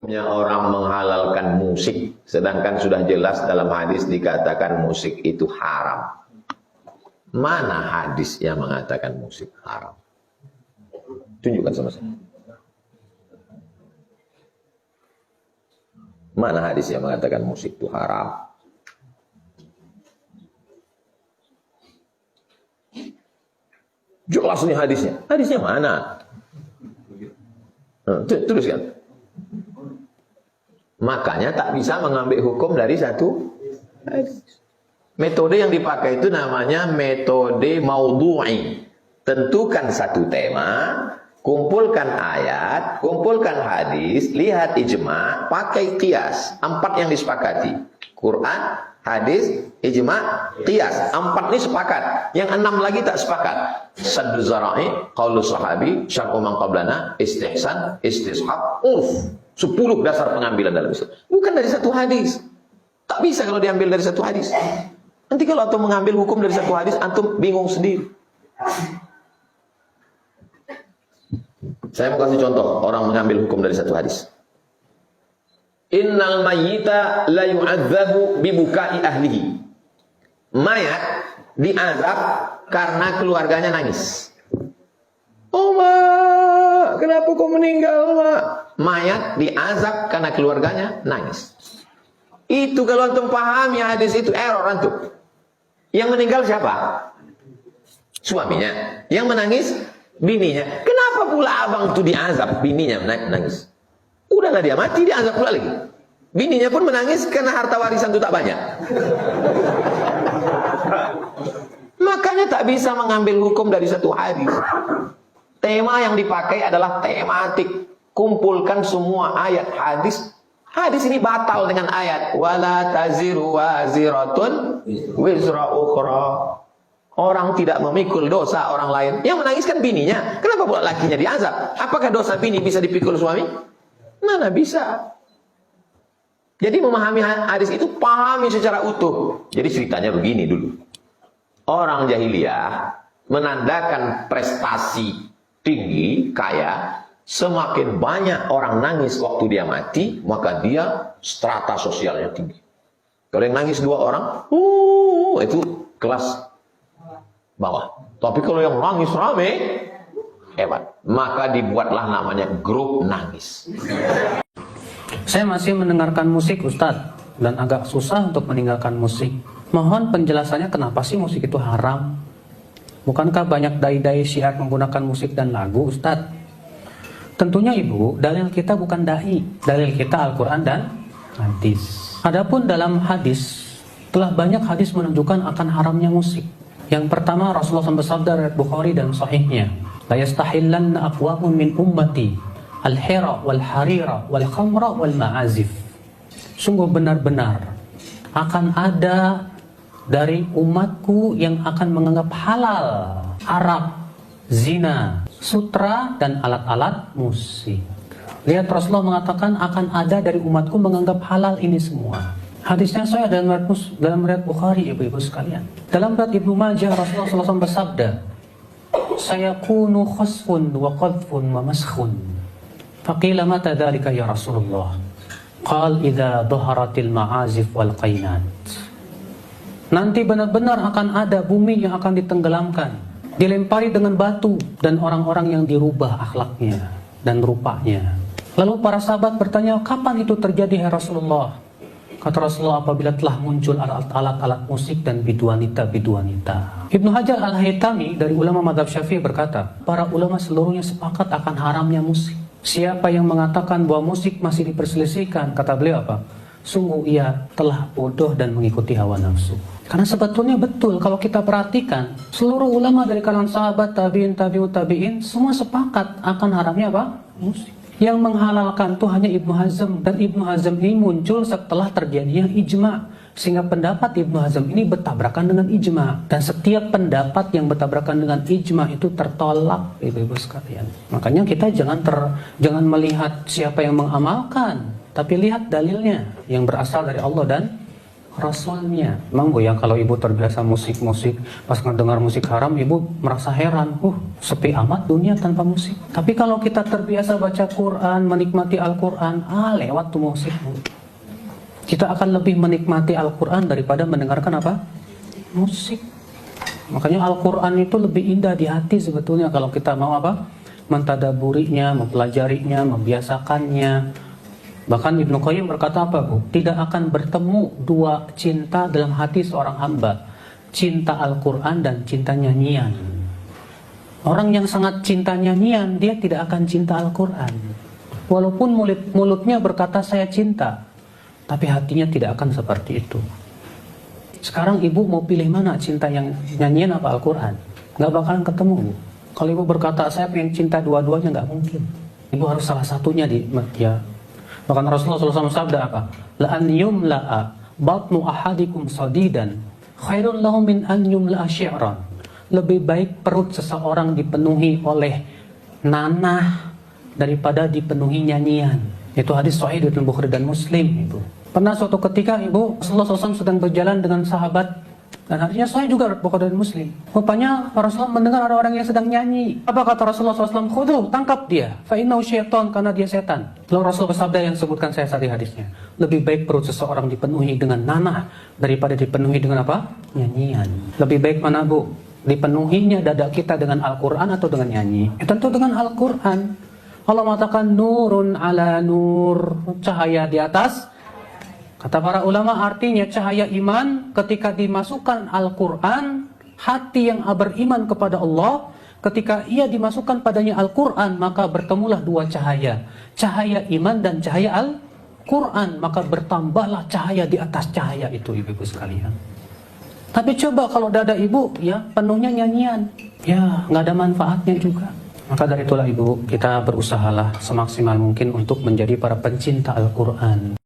Orang menghalalkan musik, sedangkan sudah jelas dalam hadis dikatakan musik itu haram. Mana hadis yang mengatakan musik haram? Tunjukkan sama saya. Mana hadis yang mengatakan musik itu haram? Jelas nih hadisnya. Hadisnya mana? Teruskan. Makanya tak bisa mengambil hukum dari satu hadis. Metode yang dipakai itu namanya metode maudhu'i. Tentukan satu tema, kumpulkan ayat, kumpulkan hadis, lihat ijma', pakai qiyas. 4 yang disepakati. Quran, hadis, ijma', qiyas. 4 ini sepakat. Yang 6 lagi tak sepakat. Saddu zara'i, qaulu sahabi, syar'u man qablana, istihsan, istishab, urf. 10 dasar pengambilan dalam Islam. Bukan dari satu hadis. Tak bisa kalau diambil dari satu hadis. Nanti kalau antum mengambil hukum dari satu hadis, antum bingung sendiri. Saya mau kasih contoh orang mengambil hukum dari satu hadis. Innal mayyita la yu'adzabu bibukai ahlihi. Mayat diazab karena keluarganya nangis. Oh, Mak, kenapa kau meninggal, Mak? Mayat diazab karena keluarganya nangis. Itu kalau antum pahami hadis itu error antum. Yang meninggal siapa? Suaminya. Yang menangis bininya. Kenapa pula abang itu diazab bininya menangis? Udahlah dia mati diazab pula lagi. Bininya pun menangis karena harta warisan itu tak banyak. Makanya tak bisa mengambil hukum dari satu hadis. Tema yang dipakai adalah tematik. Kumpulkan semua ayat hadis. Hadis ini batal dengan ayat wala taziru waziratun wizra ukhra. Orang tidak memikul dosa orang lain. Yang menangis kan bininya. Kenapa pula lakinya diazab? Apakah dosa bini bisa dipikul suami? Mana bisa? Jadi memahami hadis itu pahami secara utuh. Jadi ceritanya begini dulu. Orang jahiliyah menandakan prestasi tinggi, kaya. Semakin banyak orang nangis waktu dia mati, maka dia strata sosialnya tinggi. Kalau yang nangis 2 orang, itu kelas bawah. Tapi kalau yang nangis rame, hebat. Maka dibuatlah namanya grup nangis. Saya masih mendengarkan musik, Ustadz, dan agak susah untuk meninggalkan musik. Mohon penjelasannya kenapa sih musik itu haram? Bukankah banyak dai-dai syiar menggunakan musik dan lagu, Ustadz? Tentunya Ibu, dalil kita bukan dai, dalil kita Al-Quran dan hadis. Adapun dalam hadis, telah banyak hadis menunjukkan akan haramnya musik. Yang pertama, Rasulullah SAW bersabda dari Bukhari dan Sahihnya, la yastahillanna aqwamun min ummati al-hira wal-harira wal-khamra wal-ma'azif. Sungguh benar-benar akan ada dari umatku yang akan menganggap halal arak, zina, sutra, dan alat-alat musik. Lihat, Rasulullah mengatakan akan ada dari umatku menganggap halal ini semua. Hadisnya saya dalam riwayat Bukhari, ibu-ibu sekalian. Dalam riwayat Ibnu Majah, Rasulullah SAW bersabda, sayakunu khasfun wa qadfun wa maskhun. Faqila mata dhalika ya Rasulullah? Qal idza dhaharatil ma'azif wal qainat. Nanti benar-benar akan ada bumi yang akan ditenggelamkan, dilempari dengan batu, dan orang-orang yang dirubah akhlaknya dan rupanya. Lalu para sahabat bertanya, kapan itu terjadi ya Rasulullah? Kata Rasulullah, apabila telah muncul alat-alat musik dan biduanita. Ibnu Hajar Al-Haytami dari ulama mazhab Syafi'i berkata, para ulama seluruhnya sepakat akan haramnya musik. Siapa yang mengatakan bahwa musik masih diperselisihkan, kata beliau apa? Sungguh ia telah bodoh dan mengikuti hawa nafsu. Karena sebetulnya betul kalau kita perhatikan, seluruh ulama dari kalangan sahabat, tabi'in, tabi'ut tabi'in, semua sepakat akan haramnya apa? Musik. Yang menghalalkan itu hanya Ibnu Hazm, dan Ibnu Hazm ini muncul setelah terjadinya ijma'. Sehingga pendapat Ibnu Hazm ini bertabrakan dengan ijma'. Dan setiap pendapat yang bertabrakan dengan ijma' itu tertolak, ibu-ibu sekalian. Makanya kita jangan melihat siapa yang mengamalkan, tapi lihat dalilnya yang berasal dari Allah dan Rasulnya. Memang Bu ya, kalau ibu terbiasa musik-musik, pas mendengar musik haram ibu merasa heran, sepi amat dunia tanpa musik. Tapi kalau kita terbiasa baca Quran, menikmati Al-Quran, lewat tuh musik Bu. Kita akan lebih menikmati Al-Quran daripada mendengarkan apa? Musik. Makanya Al-Quran itu lebih indah di hati sebetulnya kalau kita mau apa? Mentadaburinya, mempelajarinya, membiasakannya. Bahkan Ibnu Qayyim berkata apa Bu? Tidak akan bertemu dua cinta dalam hati seorang hamba. Cinta Al-Quran dan cinta nyanyian. Orang yang sangat cinta nyanyian, dia tidak akan cinta Al-Quran. Walaupun mulutnya berkata saya cinta, tapi hatinya tidak akan seperti itu. Sekarang ibu mau pilih mana, cinta yang nyanyian apa Al-Quran? Gak bakalan ketemu Bu. Kalau ibu berkata saya pengen cinta dua-duanya, gak mungkin. Ibu harus salah satunya ya. Bahkan Rasulullah SAW sabda apa? La an yumla'a batnu ahadikum sadidan khairun lahu min an yumla'a syi'ran. Lebih baik perut seseorang dipenuhi oleh nanah daripada dipenuhi nyanyian. Itu hadis sahih dari Bukhari dan Muslim Ibu. Pernah suatu ketika Ibu, Rasulullah SAW sedang berjalan dengan sahabat, dan hadisnya sahih juga Bukhari dan Muslim. Rupanya Rasulullah mendengar ada orang yang sedang nyanyi. Apa kata Rasulullah SAW? Khudhu, tangkap dia. Fa innahu syaitan, karena dia setan. Lalu Rasul bersabda yang disebutkan saya tadi hadisnya. Lebih baik perut seseorang dipenuhi dengan nanah daripada dipenuhi dengan apa? Nyanyian. Lebih baik mana Bu? Dipenuhinya dada kita dengan Al-Quran atau dengan nyanyi? Ya, tentu dengan Al-Quran. Allah mengatakan nurun ala nur, cahaya di atas. Kata para ulama artinya cahaya iman ketika dimasukkan Al-Quran, hati yang beriman kepada Allah, ketika ia dimasukkan padanya Al-Quran, maka bertemulah dua cahaya. Cahaya iman dan cahaya Al-Quran, maka bertambahlah cahaya di atas cahaya itu ibu-ibu sekalian. Tapi coba kalau dada ibu ya penuhnya nyanyian, ya nggak ada manfaatnya juga. Maka dari itulah ibu, kita berusahalah semaksimal mungkin untuk menjadi para pencinta Al-Quran.